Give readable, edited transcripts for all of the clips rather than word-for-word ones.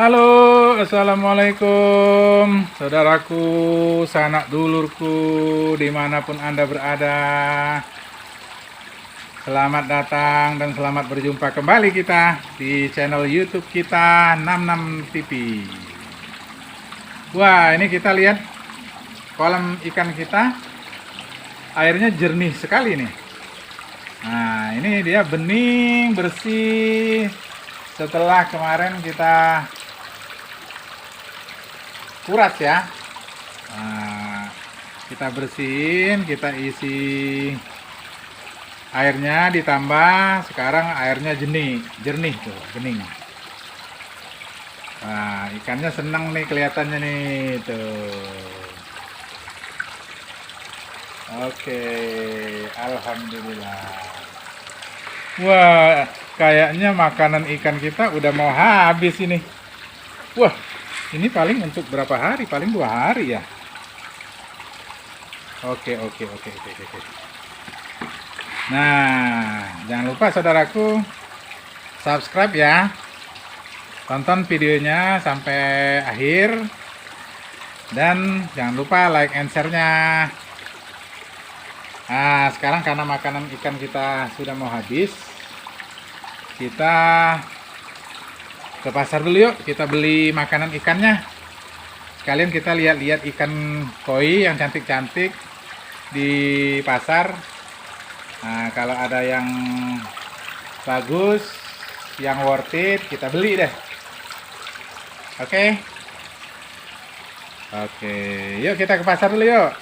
Halo, assalamualaikum, saudaraku, sanak dulurku, dimanapun Anda berada. Selamat datang dan selamat berjumpa kembali kita di channel YouTube kita 66 TV. Wah, ini kita lihat kolam ikan kita, airnya jernih sekali nih. Nah, ini dia bening, bersih. Setelah kemarin kita kuras ya, nah, kita bersihin, kita isi airnya, ditambah sekarang airnya jernih tuh, bening. Nah, ikannya senang nih kelihatannya nih tuh. Oke, alhamdulillah. Wah, kayaknya makanan ikan kita udah mau habis ini. Wah, ini paling untuk berapa hari? Paling 2 hari ya. Oke. Nah, jangan lupa saudaraku, subscribe ya. Tonton videonya sampai akhir. Dan jangan lupa like and share-nya. Nah, sekarang karena makanan ikan kita sudah mau habis, kita ke pasar dulu yuk, kita beli makanan ikannya. Sekalian kita lihat-lihat ikan koi yang cantik-cantik di pasar. Nah, kalau ada yang bagus, yang worth it, kita beli deh. Oke, yuk kita ke pasar dulu yuk.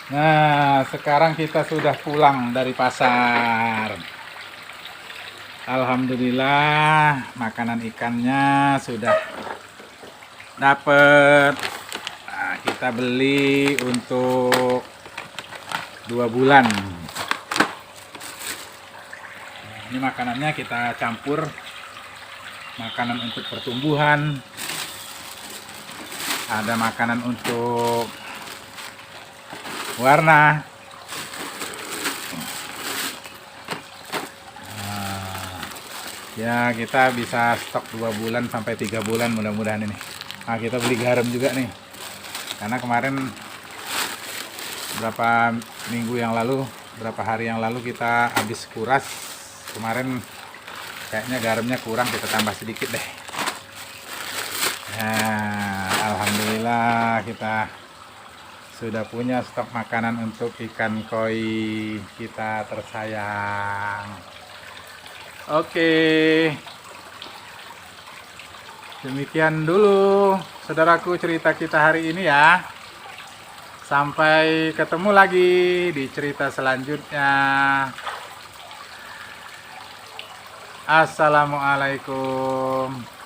Nah, sekarang kita sudah pulang dari pasar. Alhamdulillah, makanan ikannya sudah dapet. Nah, kita beli untuk 2 bulan. Ini makanannya kita campur, makanan untuk pertumbuhan, ada makanan untuk warna. Nah, ya kita bisa stok 2 bulan sampai 3 bulan mudah-mudahan ini. Nah, kita beli garam juga nih, karena kemarin berapa minggu yang lalu, berapa hari yang lalu kita habis kuras. Kemarin kayaknya garamnya kurang, kita tambah sedikit deh. Nah, alhamdulillah kita sudah punya stok makanan untuk ikan koi kita tersayang. Oke, demikian dulu saudaraku cerita kita hari ini ya. Sampai ketemu lagi di cerita selanjutnya. Assalamualaikum.